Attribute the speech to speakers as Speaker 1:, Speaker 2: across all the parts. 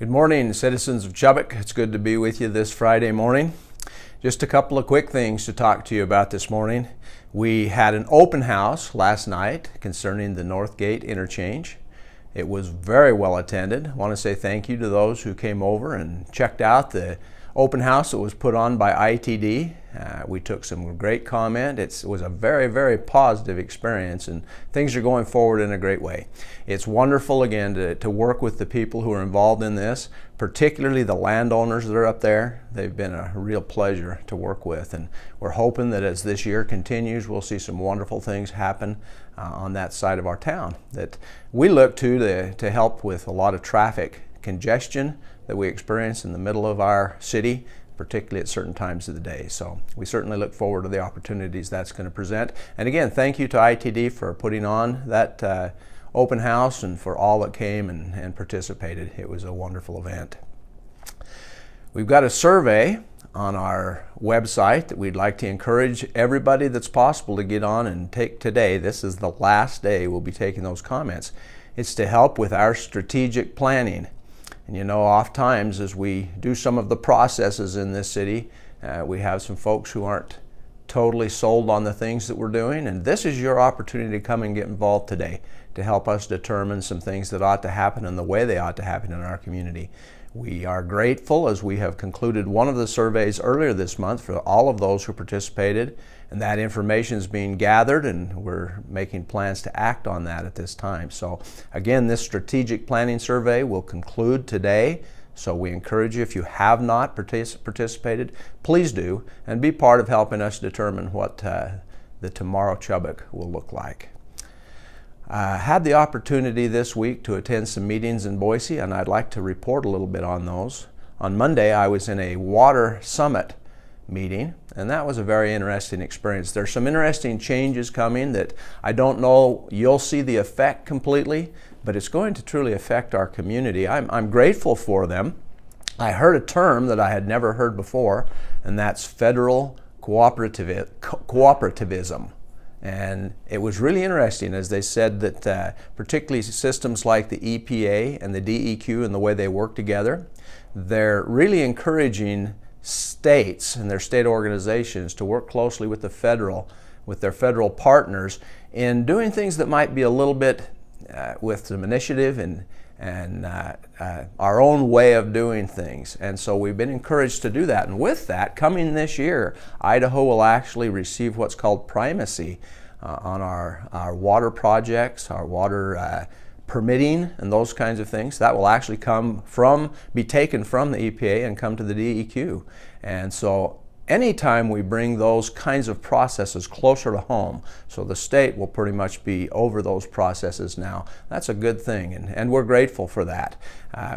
Speaker 1: Good morning, citizens of Chubbuck. It's good to be with you this Friday morning. Just a couple of quick things to talk to you about this morning. We had an open house last night concerning the Northgate interchange. It was very well attended. I want to say thank you to those who came over and checked out the open house that was put on by ITD. We took some great comment. It was a very, very positive experience, and things are going forward in a great way. It's wonderful, again, to work with the people who are involved in this, particularly the landowners that are up there. They've been a real pleasure to work with, and we're hoping that as this year continues, we'll see some wonderful things happen on that side of our town that we look to help with a lot of traffic congestion that we experience in the middle of our city, particularly at certain times of the day. So we certainly look forward to the opportunities that's going to present. And again, thank you to ITD for putting on that open house and for all that came and participated. It was a wonderful event. We've got a survey on our website that we'd like to encourage everybody that's possible to get on and take today. This is the last day we'll be taking those comments. It's to help with our strategic planning. And you know, oftentimes as we do some of the processes in this city, we have some folks who aren't totally sold on the things that we're doing, and this is your opportunity to come and get involved today to help us determine some things that ought to happen and the way they ought to happen in our community. We are grateful as we have concluded one of the surveys earlier this month for all of those who participated, and that information is being gathered and we're making plans to act on that at this time. So again, this strategic planning survey will conclude today, so we encourage you, if you have not participated, please do and be part of helping us determine what the tomorrow Chubbuck will look like. I had the opportunity this week to attend some meetings in Boise, and I'd like to report a little bit on those. On Monday, I was in a water summit meeting, and that was a very interesting experience. There's some interesting changes coming that I don't know you'll see the effect completely, but it's going to truly affect our community. I'm grateful for them. I heard a term that I had never heard before, and that's federal cooperativism. And it was really interesting as they said that particularly systems like the EPA and the DEQ and the way they work together, they're really encouraging states and their state organizations to work closely with their federal partners in doing things that might be a little bit with some initiative and our own way of doing things. And so we've been encouraged to do that. And with that, coming this year, Idaho will actually receive what's called primacy on our water projects, our water permitting and those kinds of things. That will actually be taken from the EPA and come to the DEQ. And so anytime we bring those kinds of processes closer to home, so the state will pretty much be over those processes now, that's a good thing, and we're grateful for that.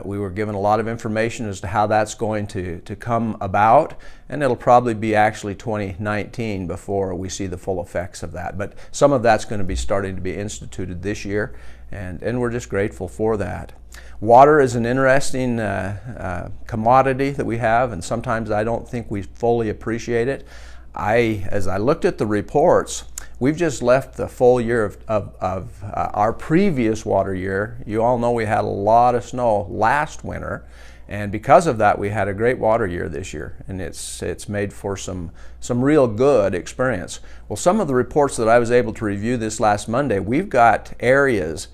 Speaker 1: We were given a lot of information as to how that's going to come about, and it'll probably be actually 2019 before we see the full effects of that. But some of that's going to be starting to be instituted this year, and we're just grateful for that. Water is an interesting commodity that we have, and sometimes I don't think we fully appreciate it. As I looked at the reports, we've just left the full year of our previous water year. You all know we had a lot of snow last winter, and because of that we had a great water year this year, and it's made for some real good experience. Well, some of the reports that I was able to review this last Monday, we've got areas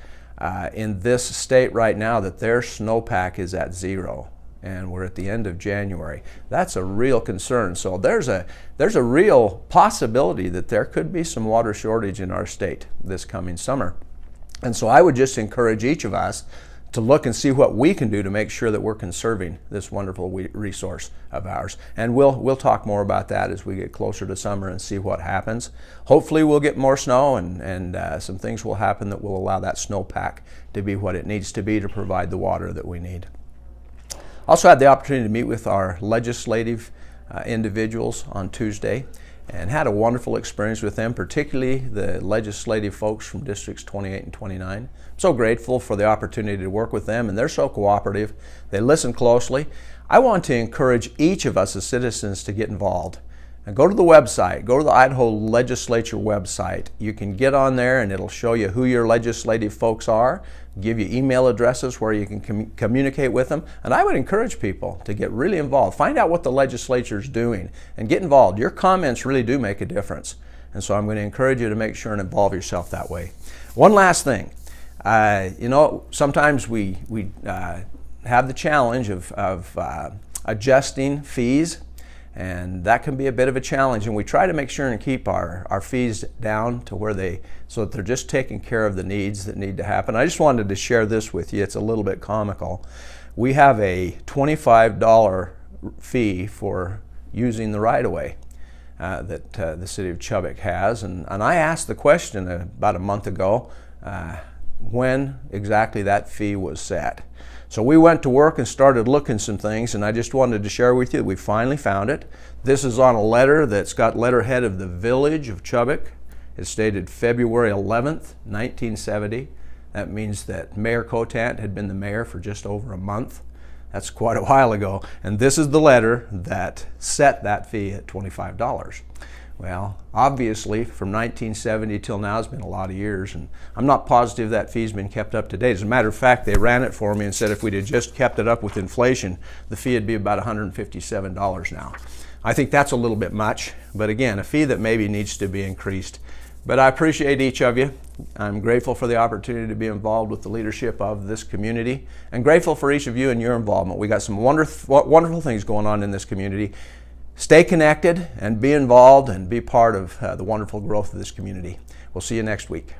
Speaker 1: in this state right now that their snowpack is at 0, and we're at the end of January. That's a real concern. So there's a real possibility that there could be some water shortage in our state this coming summer. And so I would just encourage each of us to look and see what we can do to make sure that we're conserving this wonderful resource of ours. And we'll talk more about that as we get closer to summer and see what happens. Hopefully we'll get more snow and some things will happen that will allow that snowpack to be what it needs to be to provide the water that we need. Also had the opportunity to meet with our legislative individuals on Tuesday and had a wonderful experience with them, particularly the legislative folks from Districts 28 and 29. I'm so grateful for the opportunity to work with them, and they're so cooperative. They listen closely. I want to encourage each of us as citizens to get involved. And go to the website, go to the Idaho Legislature website. You can get on there and it'll show you who your legislative folks are, give you email addresses where you can communicate with them. And I would encourage people to get really involved. Find out what the legislature is doing and get involved. Your comments really do make a difference. And so I'm going to encourage you to make sure and involve yourself that way. One last thing. Sometimes we have the challenge of adjusting fees. And that can be a bit of a challenge, and we try to make sure and keep our fees down to so that they're just taking care of the needs that need to happen. I just wanted to share this with you. It's a little bit comical. We have a $25 fee for using the right-of-way that the city of Chubbuck has, and I asked the question about a month ago when exactly that fee was set. So we went to work and started looking some things, and I just wanted to share with you that we finally found it. This is on a letter that's got letterhead of the Village of Chubbuck. It's dated February 11th, 1970. That means that Mayor Cotant had been the mayor for just over a month. That's quite a while ago. And this is the letter that set that fee at $25. Well, obviously, from 1970 till now, it's been a lot of years, and I'm not positive that fee's been kept up to date. As a matter of fact, they ran it for me and said if we'd have just kept it up with inflation, the fee would be about $157 now. I think that's a little bit much, but again, a fee that maybe needs to be increased. But I appreciate each of you. I'm grateful for the opportunity to be involved with the leadership of this community, and grateful for each of you and your involvement. We got some wonderful things going on in this community. Stay connected and be involved and be part of the wonderful growth of this community. We'll see you next week.